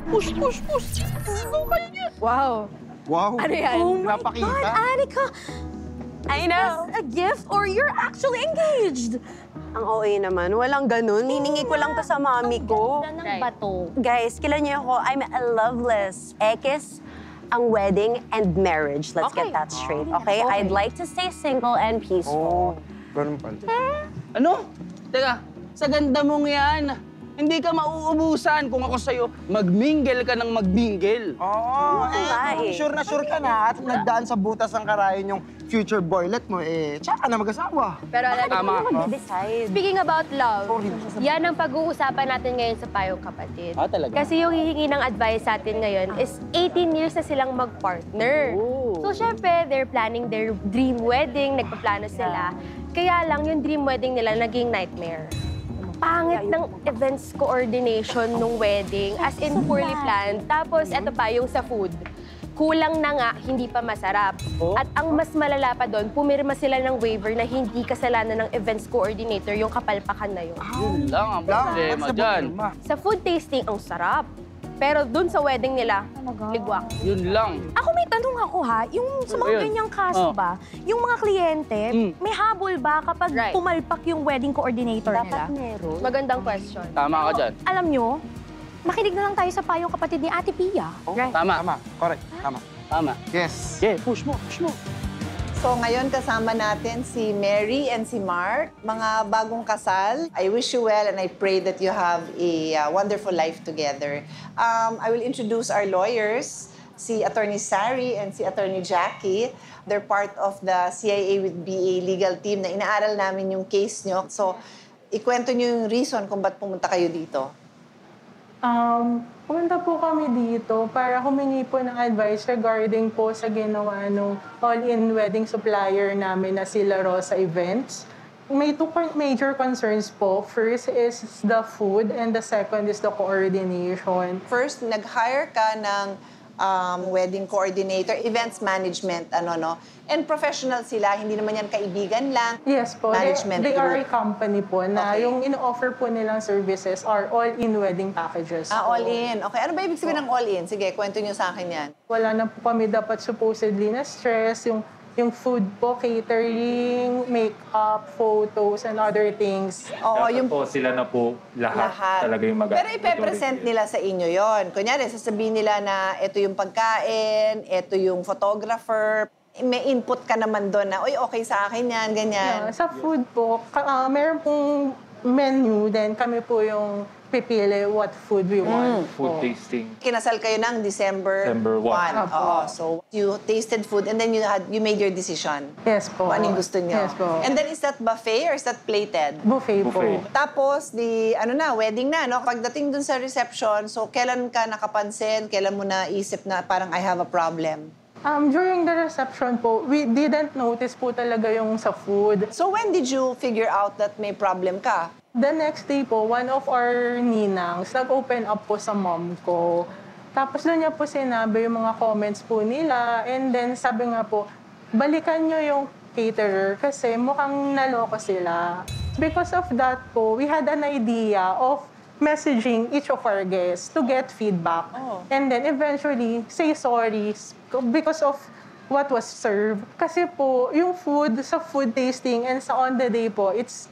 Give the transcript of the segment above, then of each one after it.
Push, push, push. Ikaw kaya niya. Wow. Wow. Ano yan? Oh my Napakita. God, Anika! I know. A gift or you're actually engaged? Ang OA naman, walang ganun. Hiningi ko lang to sa mami ko. Ganda ng bato. Guys, kilala niyo ako, I'm a loveless. Ekis, ang wedding and marriage. Let's get that straight, okay? I'd like to stay single and peaceful. Ganun pala. Ano? Teka, sa ganda mong yan, hindi ka mauubusan kung ako sa'yo. Mag-mingle ka ng mag-mingle. Oo, eh. sure na sure ka na at nagdaan sa butas ng karayon yung future boylet mo, tsaka na mag-asawa. Pero alam Tama. mo, Decide. speaking about love, yan ang pag-uusapan natin ngayon sa Payong Kapatid. Talaga? Kasi yung hihingi ng advice sa atin ngayon is 18 years na silang mag-partner. So, syempre, they're planning their dream wedding, nagpaplano sila. Kaya lang, yung dream wedding nila naging nightmare. Pangit ng events coordination nung wedding, as in poorly planned. Tapos, eto pa, yung sa food. Kulang na nga, hindi pa masarap. At ang mas malala pa doon, pumirma sila ng waiver na hindi kasalanan ng events coordinator yung kapalpakan na yun. Yun lang ang problema dyan. Sa food tasting, ang sarap. Pero dun sa wedding nila, ligwak. Yun lang. Ako may tanong ako ha, yung sa mga Ayun. ganyang kaso ba, yung mga kliyente, may habol ba kapag Right. pumalpak yung wedding coordinator Dapat nila? meron. Magandang question. Tama ka dyan. Alam nyo, makinig na lang tayo sa payong kapatid ni Ate Pia. Right. Tama. Tama, correct, tama. Tama. Yes. Yeah, push mo, push mo. So ngayon kasama natin si Mary and si Mark, mga bagong kasal. I wish you well and I pray that you have a wonderful life together. I will introduce our lawyers, si Attorney Sari and si Attorney Jackie. They're part of the CIA with BA legal team na inaaral namin yung case nyo. So ikwento nyo yung reason kung ba't pumunta kayo dito. Pumunta po kami dito para humingi po ng advice regarding po sa ginawa ng all-in wedding supplier namin na sila Rosa Events. May two major concerns po. First is the food and the second is the coordination. First, nag-hire ka ng wedding coordinator, events management, and professional sila, hindi naman yan kaibigan lang. Yes po, Management they are a group. company po na Okay. yung ino-offer po nilang services are all-in wedding packages. All in. Okay, ano ba ibig sabihin ng all in? Sige, kwento nyo sa akin yan. Wala na po kami dapat supposedly na stress, yung food po, catering, makeup, photos, and other things. Oo, Dapat po sila na po lahat talaga yung mag- Pero ipepresent nila sa inyo yon. Kunyari, sasabihin nila na ito yung pagkain, ito yung photographer. May input ka naman doon na, uy, okay sa akin yan, ganyan. Sa food po, meron pong menu, then kami po yung pipili what food we want. Food tasting. Kinasal kayo ng December December 1. Oo, so you tasted food and then you made your decision. Yes po. Kung anong gusto nyo. Yes po. And then is that buffet or is that plated? Buffet po. Buffet. Tapos, wedding na, no? Pagdating dun sa reception, so kailan ka nakapansin, kailan mo naisip na parang I have a problem? During the reception po, we didn't notice po talaga yung sa food. So when did you figure out that may problem ka? The next day po, one of our ninangs nag-open up po sa mom ko. Tapos doon niya po sinabi yung mga comments po nila. And then sabi nga po, balikan nyo yung caterer kasi mukhang naloko sila. Because of that po, we had an idea of messaging each of our guests to get feedback. And then eventually, say sorry because of what was served. Kasi po, yung food, sa food tasting and sa on the day po, it's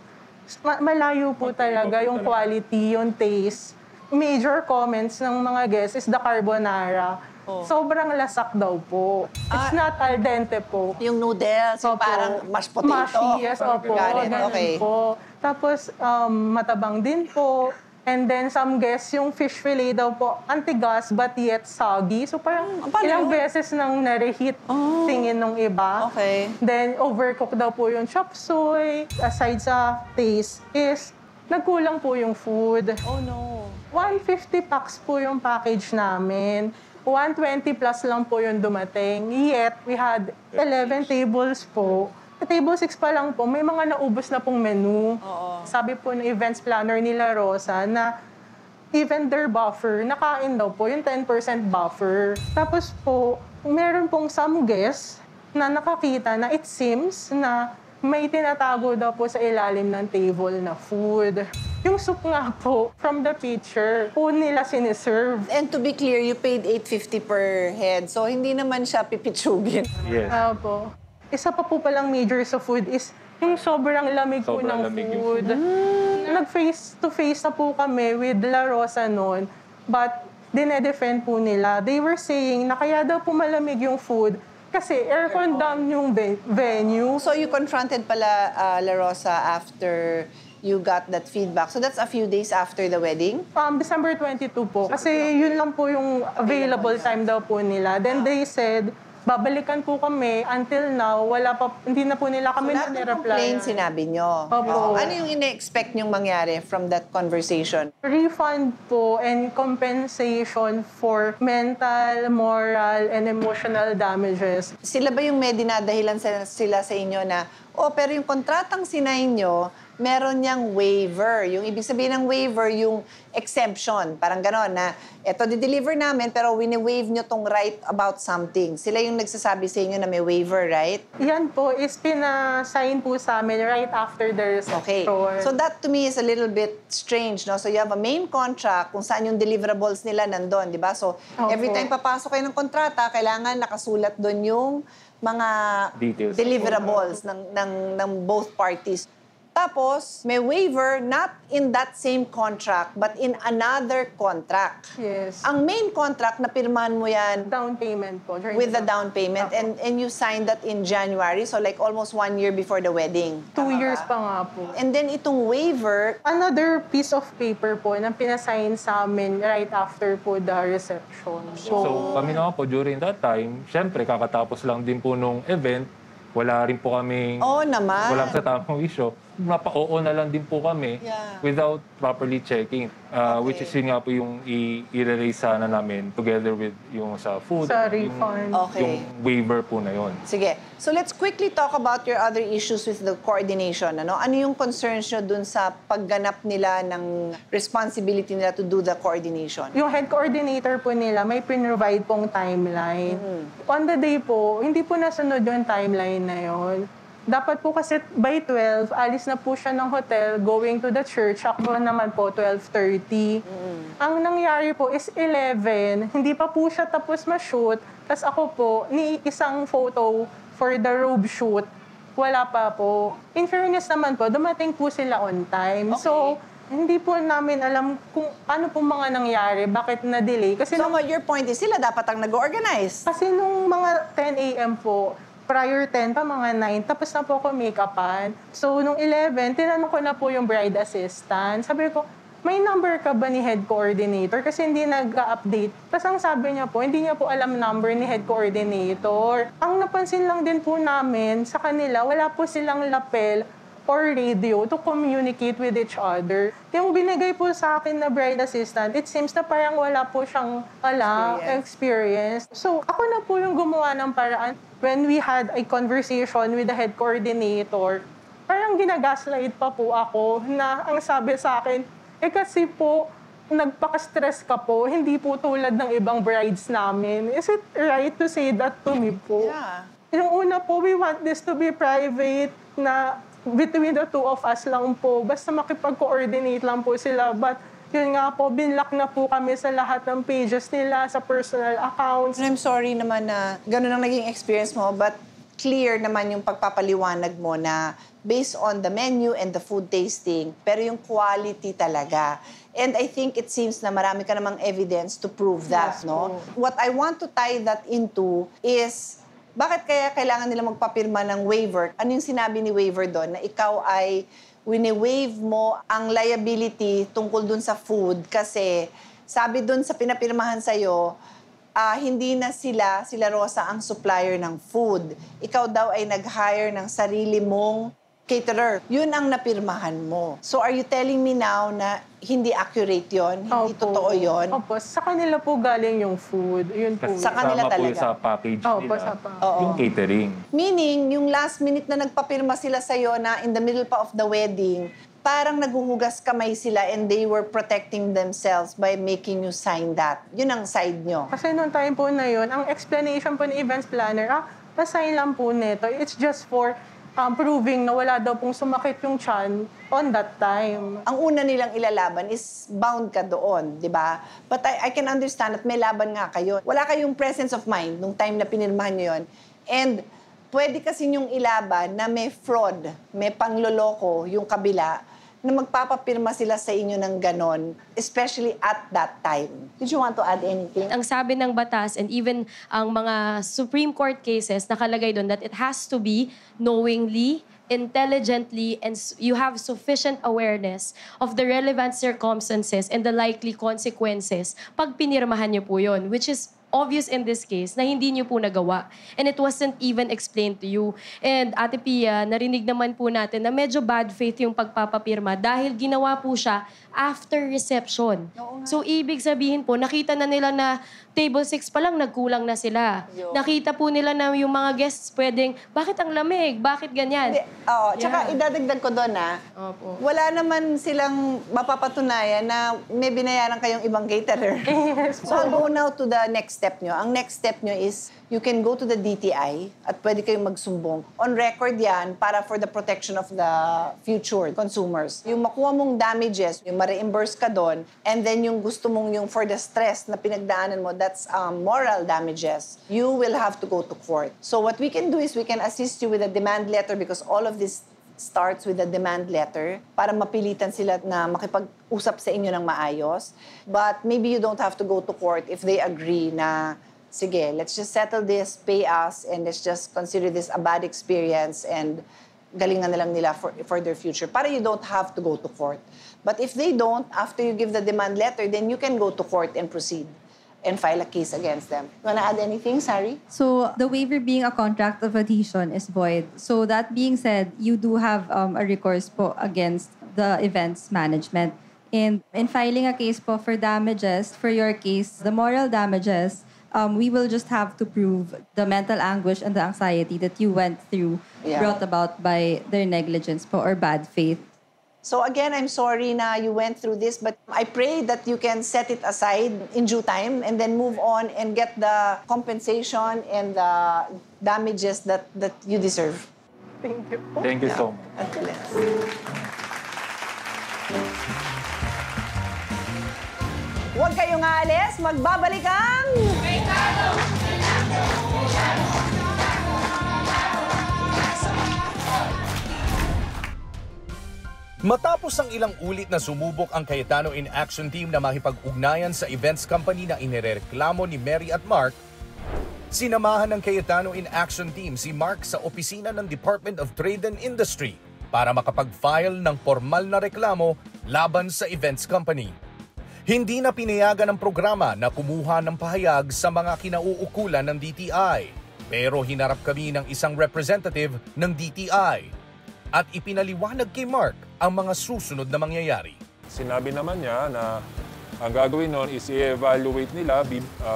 malayo po talaga yung quality, yung taste. Major comments ng mga guests is the carbonara. Sobrang lasak daw po. It's not al dente po. Yung noodles, yung Opo. parang mashed potato. Mashy, yes, opo. Got it, Ganun okay. po. Tapos, matabang din po. And then, some guests, yung fish fillet daw po, antigas but yet soggy. So, parang paano ilang yun? beses nang na-reheat tingin ng iba. Okay. Then, overcooked daw po yung chop suey. Aside sa taste is, nagkulang po yung food. Oh no. 150 packs po yung package namin. 120 plus lang po yung dumating. Yet, we had 11 tables po. Sa table 6 pa lang po, may mga naubos na pong menu. Sabi po ng events planner nila, Rosa, na even their buffer, nakain daw po yung 10% buffer. Tapos po, meron pong some guests na nakakita na it seems na may tinatago daw po sa ilalim ng table na food. Yung soup nga po, from the picture, po nila siniserve. And to be clear, you paid 850 per head. So, hindi naman siya pipitsugin. Yes. Po. Isa pa po palang major sa food is yung sobrang lamig po Sobrang ng lamig yung food. Nag-face to face na po kami with La Rosa noon, but dinedefend po nila. They were saying na kaya daw po malamig yung food kasi aircon down yung venue. So, you confronted pala La Rosa after you got that feedback. So, that's a few days after the wedding? December 22 po. Kasi yun lang po yung available time daw po nila. Then they said, babalikan po kami. Until now, hindi na po nila kami Lahat ng complaint sinabi nyo. Opo. Ano yung ine-expect nyong mangyari from that conversation? Refund po and compensation for mental, moral, and emotional damages. Sila ba yung may dinadahilan sila sa inyo na, pero yung kontratang sinay nyo, meron niyang waiver. Yung ibig sabihin ng waiver, yung exemption. Parang gano'n na, eto, di-deliver namin, pero wini-waive nyo tong right about something. Sila yung nagsasabi sa inyo na may waiver, right? Yan po is pina-sign po sa amin right after the reception. Okay. So that to me is a little bit strange, no? So you have a main contract kung saan yung deliverables nila nandun, di ba? So every time papasok kayo ng kontrata, kailangan nakasulat doon yung mga Details. deliverables ng both parties. Tapos, may waiver not in that same contract, but in another contract. Yes. Ang main contract, na pirmahan mo yan Down payment po. with the down payment, and you signed that in January, so like almost 1 year before the wedding. 2 years pa nga po. And then itong waiver, Another piece of paper po na pinasign sa amin right after po the reception. So kami naman po during that time, syempre kakatapos lang din po nung event, wala rin po kaming naman. wala sa tamang wisyo. Mapa-oo na lang din po kami without properly checking. Which is yun nga po yung i-raise sana namin together with yung sa food. Sa refund. Okay. Yung waiver po na yun. Sige. So let's quickly talk about your other issues with the coordination. Ano yung concerns nyo dun sa pagganap nila ng responsibility nila to do the coordination? Yung head coordinator po nila, may pin-provide pong timeline. On the day po, hindi po nasunod yung timeline na yun. Dapat po kasi by 12, alis na po siya ng hotel going to the church. Ako naman po, 12:30. Ang nangyari po is 11, hindi pa po siya tapos ma-shoot. Tapos ako po, ni isang photo for the robe shoot, wala pa po. In fairness naman po, dumating po sila on time. So, hindi po namin alam kung ano po mga nangyari, bakit na-delay. Kasi So what your point is, sila dapat ang nag-organize. kasi nung mga 10 a.m. po, prior 10 pa, mga 9, tapos na po ako make-upan. So, nung 11, tinanong ko na po yung bride assistant. Sabi ko, may number ka ba ni head coordinator? Kasi hindi nag-update. Tapos ang sabi niya po, hindi niya po alam number ni head coordinator. Ang napansin lang din po namin sa kanila, wala po silang lapel or radio to communicate with each other. Yung binigay po sa akin na bride assistant, it seems na parang wala po siyang experience. So, ako na po yung gumawa ng paraan. When we had a conversation with the head coordinator, parang ginagaslight pa po ako na ang sabi sa akin, kasi po, nagpaka-stress ka po, hindi po tulad ng ibang brides namin. Is it right to say that to me po? Yeah. Yung una po, we want this to be private, na between the two of us lang po. Basta makipag-coordinate lang po sila. But yun nga po, binlock na po kami sa lahat ng pages nila, sa personal accounts. I'm sorry naman na ganun ang naging experience mo, but clear naman yung pagpapaliwanag mo na based on the menu and the food tasting, pero yung quality talaga. And I think it seems na marami ka namang evidence to prove that, no? What I want to tie that into is, bakit kaya kailangan nila magpapirma ng waiver? Ano yung sinabi ni waiver doon? Na ikaw ay wini-waive mo ang liability tungkol dun sa food kasi sabi dun sa pinapirmahan sa'yo, hindi na sila Rosa ang supplier ng food. Ikaw daw ay nag-hire ng sarili mong caterer. Yun ang napirmahan mo. So are you telling me now na hindi accurate yon, hindi totoo yon? Opo, sa kanila po galing yung food. Yun po. Kasi Sa kanila kasama po talaga. yung sa package Opo, nila, sa pa. yung catering. Meaning, yung last minute na nagpapirma sila sa'yo na in the middle pa of the wedding, parang naghuhugas kamay sila and they were protecting themselves by making you sign that. Yun ang side nyo. Kasi noong time po na yun, ang explanation po ni events planner, pasign lang po nito. It's just for proving na wala daw pong sumakit yung tiyan on that time. Ang una nilang ilalaban is bound ka doon, di ba? But I can understand at may laban nga kayo. Wala kayong presence of mind nung time na pinirmahan nyo yun. And pwede kasi yung ilaban na may fraud, may pangloloko yung kabila, na magpapapirma sila sa inyo ng ganon, especially at that time. Did you want to add anything? Ang sabi ng batas and even ang mga Supreme Court cases, nakalagay doon that it has to be knowingly, intelligently, and you have sufficient awareness of the relevant circumstances and the likely consequences pag pinirmahan niyo po yun, which is obvious in this case na hindi niyo po nagawa. And it wasn't even explained to you. And Ate Pia, narinig naman po natin na medyo bad faith yung pagpapapirma dahil ginawa po siya after reception. So, ibig sabihin po, nakita na nila na table 6 pa lang, nagkulang na sila. Nakita po nila na yung mga guests pwedeng, bakit ang lamig? Bakit ganyan? Tsaka idadagdag ko doon wala naman silang mapapatunayan na may binayaran kayong ibang caterer. So I'll go now to the next step nyo. Ang next step nyo is you can go to the DTI at pwede kayong magsumbong. On record yan para for the protection of the future consumers. Yung makuha mong damages, yung ma-reimburse ka doon, and then yung gusto mong yung for the stress na pinagdaanan mo, that's moral damages. You will have to go to court. So what we can do is we can assist you with a demand letter because all of this starts with a demand letter para mapilitan sila na makipag-usap sa inyo ng maayos. But maybe you don't have to go to court if they agree na, sige, let's just settle this, pay us, and let's just consider this a bad experience and galingan na lang nila for their future para you don't have to go to court. But if they don't, after you give the demand letter, then you can go to court and proceed and file a case against them. You wanna add anything, Sari? So the waiver being a contract of adhesion is void. So that being said, you do have a recourse po against the events management. And in filing a case po for damages, for your case, the moral damages, we will just have to prove the mental anguish and the anxiety that you went through brought about by their negligence po or bad faith. So again, I'm sorry na you went through this, but I pray that you can set it aside in due time and then move on and get the compensation and the damages that you deserve. Thank you. Thank you so much. Until then. Huwag kayong aalis, magbabalik ang... Matapos ang ilang ulit na sumubok ang Cayetano in Action Team na makipag-ugnayan sa events company na inireklamo ni Mary at Mark, sinamahan ng Cayetano in Action Team si Mark sa opisina ng Department of Trade and Industry para makapag-file ng formal na reklamo laban sa events company. Hindi na pinayagan ng programa na kumuha ng pahayag sa mga kinauukulan ng DTI, pero hinarap kami ng isang representative ng DTI at ipinaliwanag kay Mark ang mga susunod na mangyayari. Sinabi naman niya na ang gagawin nun is i-evaluate nila,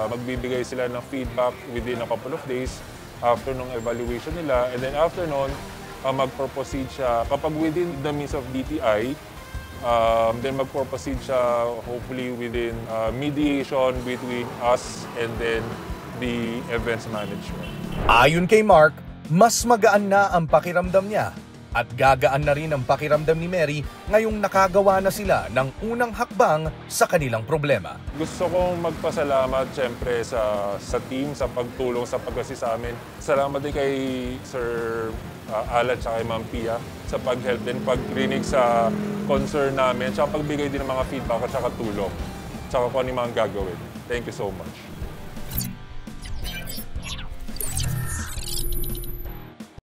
magbibigay sila ng feedback within a couple of days after nung evaluation nila, and then after nun, mag-proceed siya, kapag within the means of DTI, then mag-proceed siya hopefully within mediation between us and then the events management. Ayon kay Mark, mas magaan na ang pakiramdam niya at gagaan na rin ang pakiramdam ni Mary ngayong nakagawa na sila ng unang hakbang sa kanilang problema. Gusto kong magpasalamat siyempre sa team, sa pagtulong, sa pag-assist sa amin. Salamat din kay Sir Alan at kay Ma'am Pia sa pag-help din, pag-rinig sa concern namin, at pagbigay din ng mga feedback at tulong, at kung ano yung mga gagawin. Thank you so much.